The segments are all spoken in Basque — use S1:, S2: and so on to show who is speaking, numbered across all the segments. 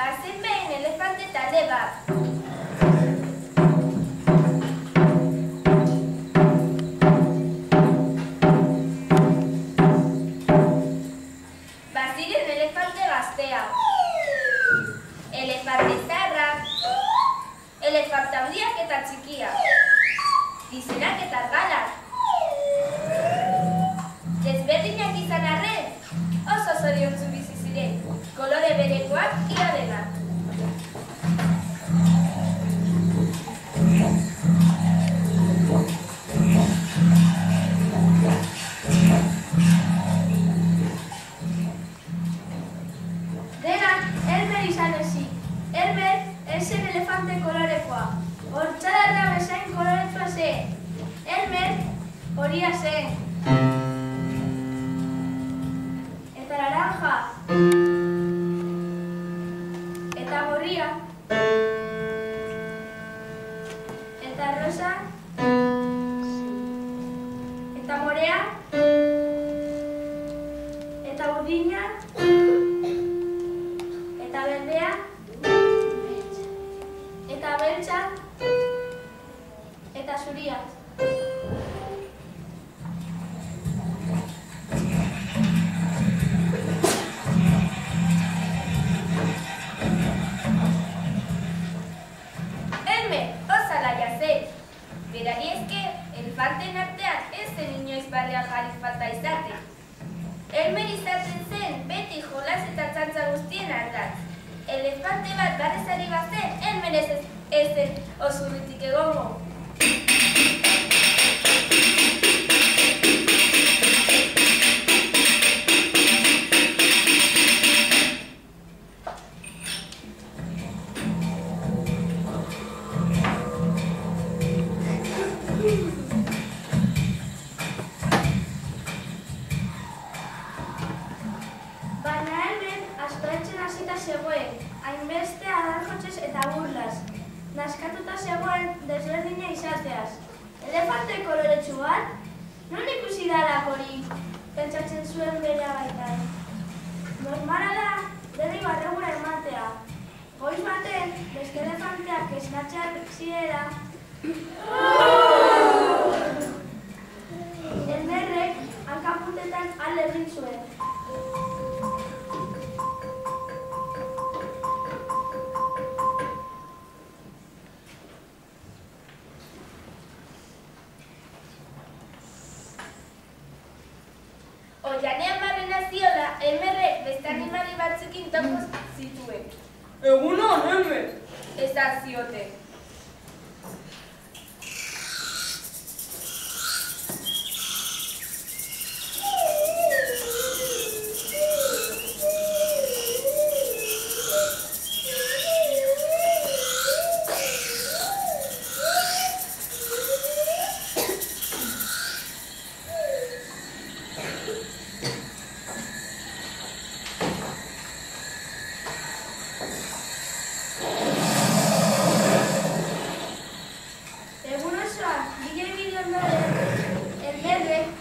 S1: bazen behin elefante talde bat. Baziren elefante gazteak, elefante zaharrak, elefante handiak eta txikiak, gizenak eta argalak. Desberdinak izan arren, oso zoriontsu bizi ziren, kolore berekoak ia denak.
S2: Denak Elmer izan ezik. Elmer zen elefante kolorekoa. Hortzadarra bezain koloretua zen. Elmer horia zen. Eta naranja. Eta gorria. Eta rosa. Eta morea. Eta urdina. Eta berdea. Eta beltza. Eta zuria.
S1: Elmer, oso alaia zen. Berari eske, elefanten artean ez zen inoiz barrean jarri falta izaten. Elmer izaten zen beti jolas eta txantza guztien ardatz. Elefante bat barrezari bazen, Elmer ez zen oso urritik egongo.
S2: Baina Elmer astoetzen hasita zegoen, hainbeste adarjotzez eta burlas. Naskatuta zegoen desberdina izateaz. Elefante koloretsu bat? Non ikusi darak hori? Pentsatzen zuen bere baitan. Normala da, berri barregura ematea. Goiz baten, beste elefanteak esnatzeak zirela. Elmerrek hankapuntetan alde egin zuen.
S1: Oianean barrena ziola, Elmerrek beste animali batzukin topo zituen.
S3: Egunon, Elmer!
S1: Esan zioten.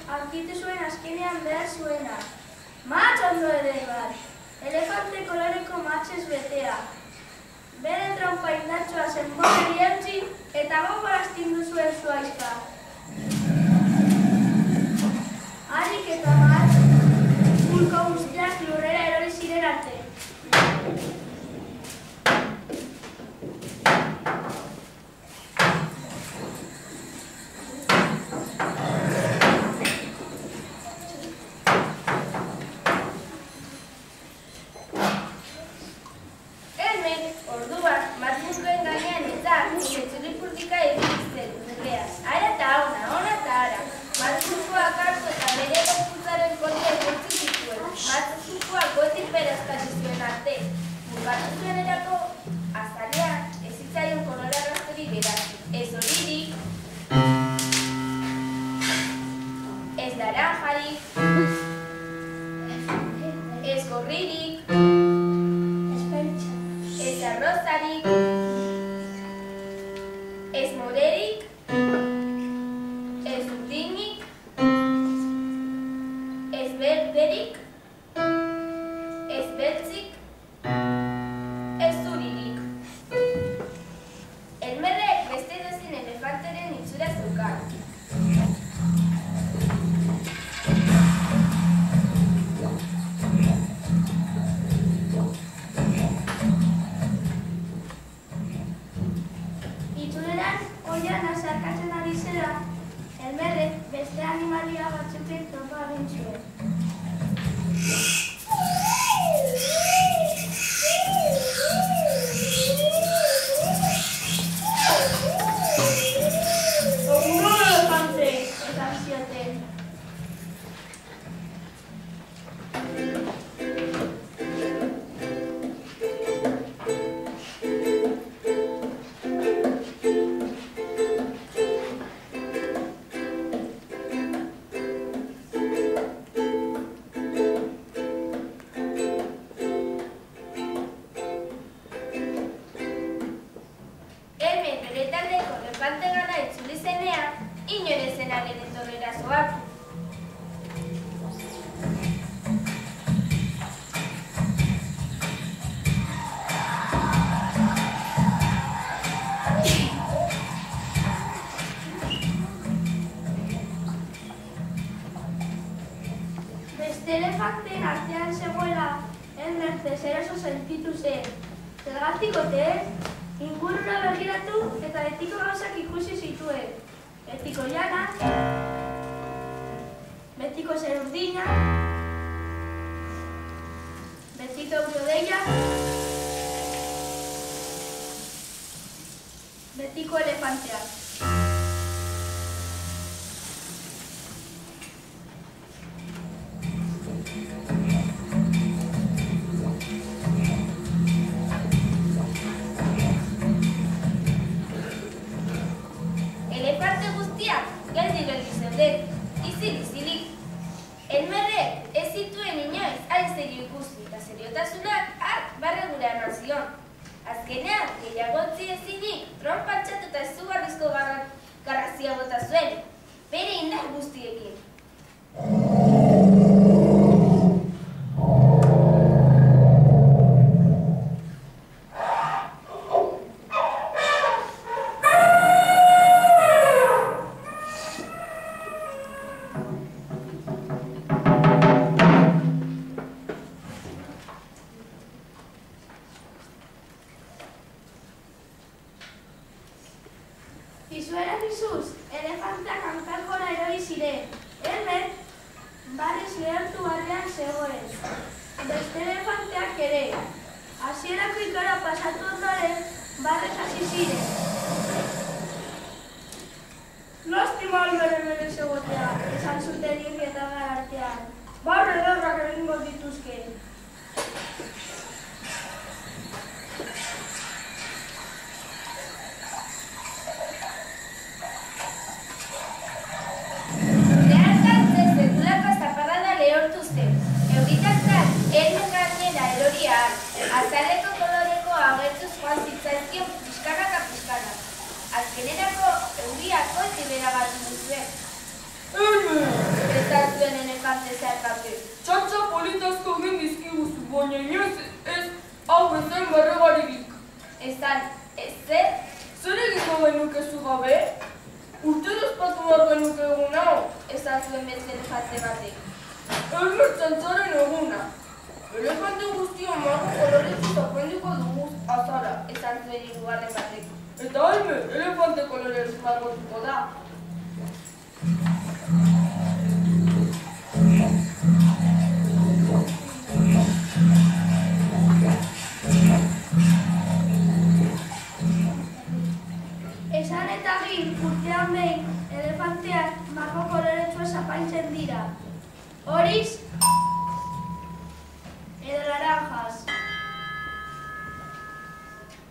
S2: Aurkitu zuen azkenean behar zuena. Matx ondo ere bat. Elefante koloreko matxez betea. Bere trompa indartsua zenbori eutzi eta gogor astindu zuen zuaizka. Harik eta matx, pulko guztiak lurrera erori ziren arte.
S1: koloreko hartu.
S2: Beste elefanteen artean zegoela, Elmer deseroso sentitu zen. Zergatik ote? Ingurura begiratu eta betiko gauzak ikusi zituen. Betiko llana, betiko zer urdina, betiko eurodeia, betiko elefantea.
S1: Elefante guztiak geldi zeuden, izilik. Elmerrek ez zituen inoiz hain serio ikusi eta seriotasunak hark barregura eman zion. Azkenean, gehiagotzi ezinik, tronpatxatu eta izugarrizko garrazia bota zuen, bere indar guztiekin.
S2: Pisuera pisuz, elefanteak hankar gora erori ziren. Elmer, barrez lehertu batean zegoen. Beste elefanteak ere. Hasierako ikara pasatu ondoren, barrez hasi ziren.
S3: Lastima Elmer hemen ez egotea.
S2: Esan zuten hiri eta gara artean.
S3: Barre ederrak egingo dituzke.
S1: Azaleko koloreko agertuz joan zitzaizkion pixkana eta pixkana. Azkenerako euriak goiti beragatu duzuen.
S3: Elmer!
S1: Eta zuen elefante zeharkake.
S3: Txatxa politazko egin dizkiguzu, baina inoiz ez hau ezen barregaririk.
S1: Ezan, ez zer?
S3: Zer egingo genuke zu gabe? Urte despatu behar genuke egun hau.
S1: Ezan zuen beste elefante batek.
S3: Elmer txantzaren eguna. Elefante guztion margo koloretuz apendiko dugu azara.
S1: Ezan zuen hirugarren batek.
S3: Eta Elmer, elefante kolorez margotuko da.
S2: Esan eta gin, urtean behin, elefanteak margo koloretsua apaintzen dira. Horiz, edo naranjas,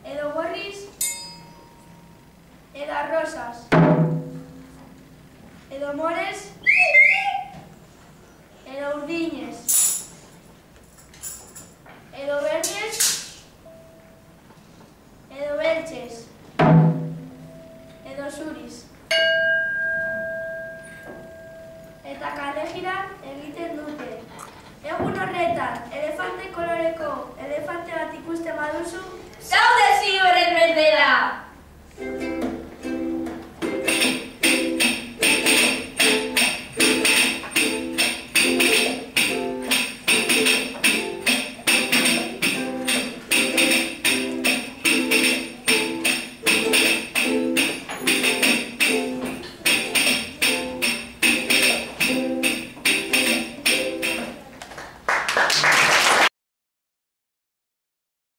S2: edo gorriz, edo rosas, edo mores, edo urdines, edo verdes, edo beltxes, edo zuriz. Eta kalejiran egiten dute. Egun horretan, elefante koloreko